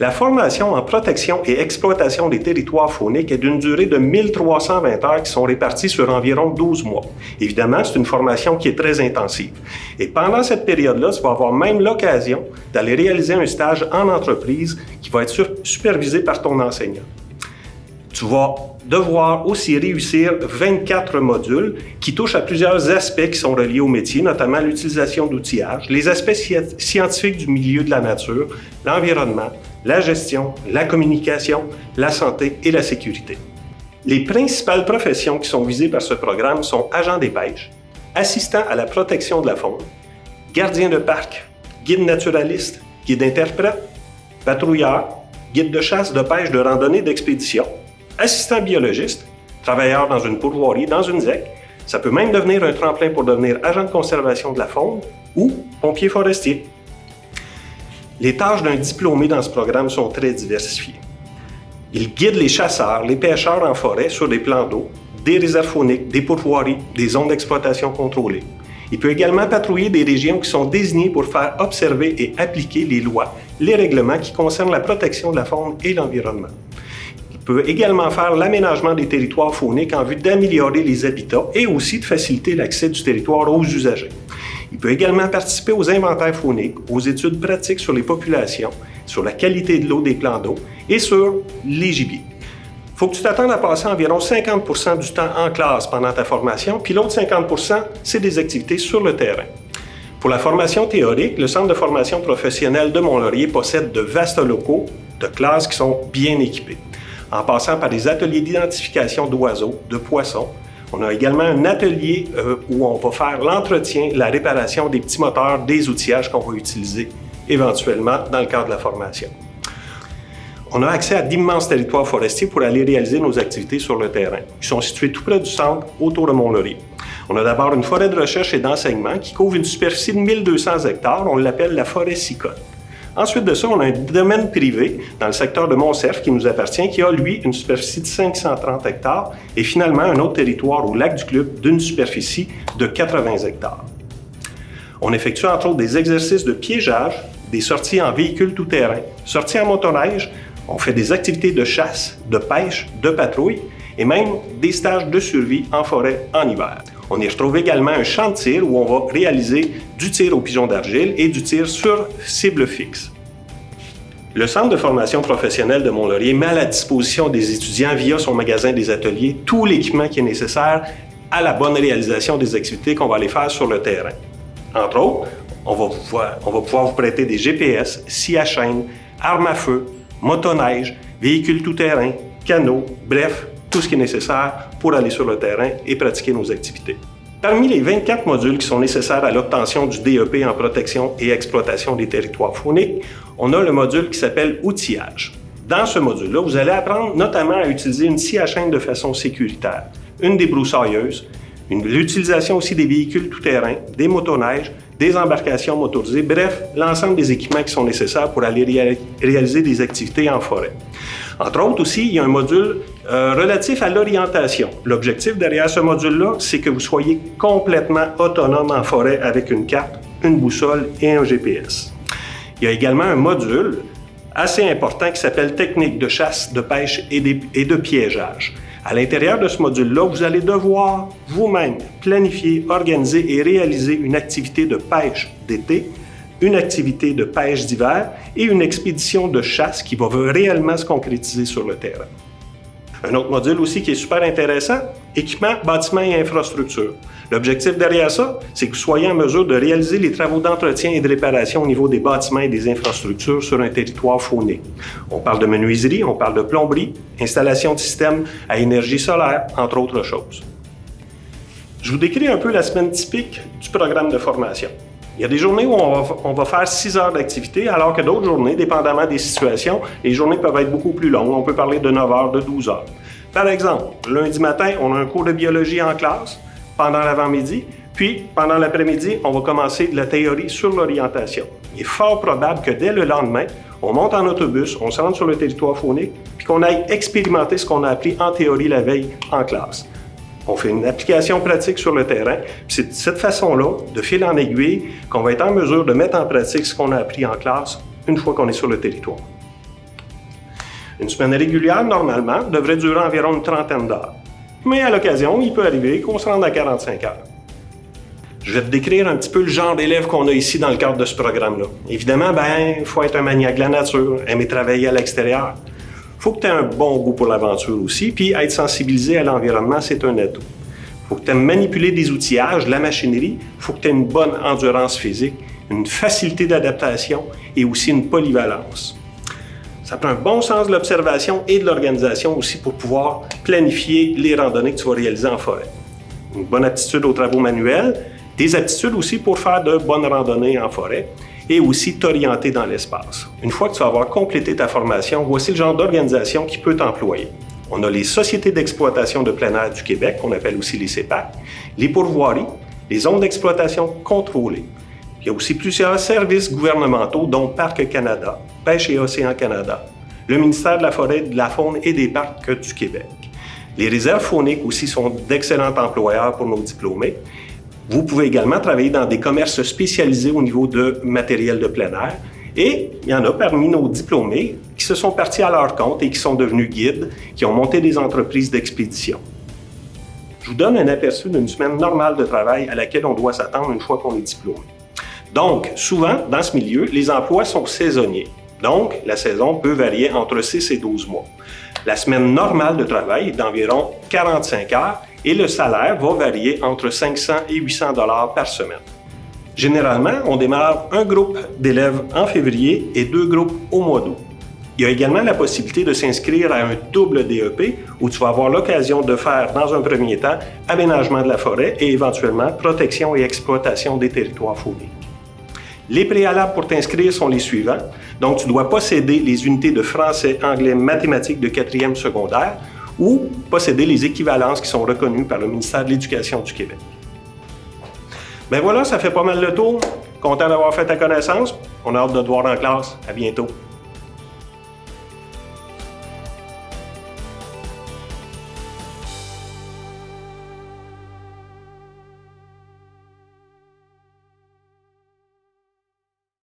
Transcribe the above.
La formation en protection et exploitation des territoires fauniques est d'une durée de 1320 heures qui sont réparties sur environ 12 mois. Évidemment, c'est une formation qui est très intensive. Et pendant cette période-là, tu vas avoir même l'occasion d'aller réaliser un stage en entreprise qui va être supervisé par ton enseignant. Tu vas devoir aussi réussir 24 modules qui touchent à plusieurs aspects qui sont reliés au métier, notamment l'utilisation d'outillage, les aspects scientifiques du milieu de la nature, l'environnement, la gestion, la communication, la santé et la sécurité. Les principales professions qui sont visées par ce programme sont agents des pêches, assistants à la protection de la faune, gardiens de parc, guides naturalistes, guides interprètes, patrouilleurs, guides de chasse, de pêche, de randonnée, d'expédition, assistant biologiste, travailleur dans une pourvoirie, dans une ZEC. Ça peut même devenir un tremplin pour devenir agent de conservation de la faune ou pompier forestier. Les tâches d'un diplômé dans ce programme sont très diversifiées. Il guide les chasseurs, les pêcheurs en forêt sur des plans d'eau, des réserves fauniques, des pourvoiries, des zones d'exploitation contrôlées. Il peut également patrouiller des régions qui sont désignées pour faire observer et appliquer les lois, les règlements qui concernent la protection de la faune et l'environnement. Il peut également faire l'aménagement des territoires fauniques en vue d'améliorer les habitats et aussi de faciliter l'accès du territoire aux usagers. Il peut également participer aux inventaires fauniques, aux études pratiques sur les populations, sur la qualité de l'eau des plans d'eau et sur les gibiers. Il faut que tu t'attendes à passer environ 50% du temps en classe pendant ta formation, puis l'autre 50%, c'est des activités sur le terrain. Pour la formation théorique, le Centre de formation professionnelle de Mont-Laurier possède de vastes locaux de classes qui sont bien équipés. En passant par des ateliers d'identification d'oiseaux, de poissons, on a également un atelier où on va faire l'entretien, la réparation des petits moteurs, des outillages qu'on va utiliser éventuellement dans le cadre de la formation. On a accès à d'immenses territoires forestiers pour aller réaliser nos activités sur le terrain, qui sont situés tout près du centre, autour de Mont-Laurier. On a d'abord une forêt de recherche et d'enseignement qui couvre une superficie de 1200 hectares, on l'appelle la forêt Sicotte. Ensuite de ça, on a un domaine privé dans le secteur de Montcerf qui nous appartient, qui a, lui, une superficie de 530 hectares et finalement un autre territoire au lac du Club d'une superficie de 80 hectares. On effectue entre autres des exercices de piégeage, des sorties en véhicule tout-terrain, sorties en motoneige, on fait des activités de chasse, de pêche, de patrouille et même des stages de survie en forêt en hiver. On y retrouve également un champ de tir où on va réaliser du tir au pigeon d'argile et du tir sur cible fixe. Le Centre de formation professionnelle de Mont-Laurier met à la disposition des étudiants via son magasin des ateliers tout l'équipement qui est nécessaire à la bonne réalisation des activités qu'on va aller faire sur le terrain. Entre autres, on va pouvoir vous prêter des GPS, scies à chaîne, armes à feu, motoneige, véhicules tout-terrain, canots, bref, tout ce qui est nécessaire pour aller sur le terrain et pratiquer nos activités. Parmi les 24 modules qui sont nécessaires à l'obtention du DEP en protection et exploitation des territoires fauniques, on a le module qui s'appelle « Outillage ». Dans ce module-là, vous allez apprendre notamment à utiliser une scie à chaîne de façon sécuritaire, une débroussailleuse, l'utilisation aussi des véhicules tout-terrain, des motoneiges, des embarcations motorisées, bref, l'ensemble des équipements qui sont nécessaires pour aller réaliser des activités en forêt. Entre autres aussi, il y a un module relatif à l'orientation. L'objectif derrière ce module-là, c'est que vous soyez complètement autonome en forêt avec une carte, une boussole et un GPS. Il y a également un module assez important qui s'appelle technique de chasse, de pêche et de piégeage. À l'intérieur de ce module-là, vous allez devoir vous-même planifier, organiser et réaliser une activité de pêche d'été, une activité de pêche d'hiver et une expédition de chasse qui va réellement se concrétiser sur le terrain. Un autre module aussi qui est super intéressant, équipement, bâtiments et infrastructures. L'objectif derrière ça, c'est que vous soyez en mesure de réaliser les travaux d'entretien et de réparation au niveau des bâtiments et des infrastructures sur un territoire faunique. On parle de menuiserie, on parle de plomberie, installation de systèmes à énergie solaire, entre autres choses. Je vous décris un peu la semaine typique du programme de formation. Il y a des journées où on va faire 6 heures d'activité, alors que d'autres journées, dépendamment des situations, les journées peuvent être beaucoup plus longues. On peut parler de 9 heures, de 12 heures. Par exemple, lundi matin, on a un cours de biologie en classe pendant l'avant-midi, puis pendant l'après-midi, on va commencer de la théorie sur l'orientation. Il est fort probable que dès le lendemain, on monte en autobus, on se rende sur le territoire faunique, puis qu'on aille expérimenter ce qu'on a appris en théorie la veille en classe. On fait une application pratique sur le terrain. C'est de cette façon-là, de fil en aiguille, qu'on va être en mesure de mettre en pratique ce qu'on a appris en classe une fois qu'on est sur le territoire. Une semaine régulière, normalement, devrait durer environ une trentaine d'heures. Mais à l'occasion, il peut arriver qu'on se rende à 45 heures. Je vais te décrire un petit peu le genre d'élèves qu'on a ici dans le cadre de ce programme-là. Évidemment, il faut être un maniaque de la nature, aimer travailler à l'extérieur. Il faut que tu aies un bon goût pour l'aventure aussi, puis être sensibilisé à l'environnement, c'est un atout. Il faut que tu aimes manipuler des outillages, de la machinerie, il faut que tu aies une bonne endurance physique, une facilité d'adaptation et aussi une polyvalence. Ça prend un bon sens de l'observation et de l'organisation aussi pour pouvoir planifier les randonnées que tu vas réaliser en forêt. Une bonne aptitude aux travaux manuels, des aptitudes aussi pour faire de bonnes randonnées en forêt et aussi t'orienter dans l'espace. Une fois que tu vas avoir complété ta formation, voici le genre d'organisation qui peut t'employer. On a les Sociétés d'exploitation de plein air du Québec, qu'on appelle aussi les CEPAC, les pourvoiries, les zones d'exploitation contrôlées. Il y a aussi plusieurs services gouvernementaux, dont Parcs Canada, Pêche et Océan Canada, le ministère de la Forêt, de la Faune et des Parcs du Québec. Les réserves fauniques aussi sont d'excellents employeurs pour nos diplômés. Vous pouvez également travailler dans des commerces spécialisés au niveau de matériel de plein air. Et il y en a parmi nos diplômés qui se sont partis à leur compte et qui sont devenus guides, qui ont monté des entreprises d'expédition. Je vous donne un aperçu d'une semaine normale de travail à laquelle on doit s'attendre une fois qu'on est diplômé. Donc, souvent, dans ce milieu, les emplois sont saisonniers. Donc, la saison peut varier entre 6 et 12 mois. La semaine normale de travail est d'environ 45 heures et le salaire va varier entre 500 et 800 $ par semaine. Généralement, on démarre un groupe d'élèves en février et 2 groupes au mois d'août. Il y a également la possibilité de s'inscrire à un double DEP où tu vas avoir l'occasion de faire, dans un premier temps, aménagement de la forêt et éventuellement protection et exploitation des territoires fauniques. Les préalables pour t'inscrire sont les suivants. Donc, tu dois posséder les unités de français, anglais, mathématiques de 4e secondaire ou posséder les équivalences qui sont reconnues par le ministère de l'Éducation du Québec. Ben voilà, ça fait pas mal le tour. Content d'avoir fait ta connaissance. On a hâte de te voir en classe. À bientôt.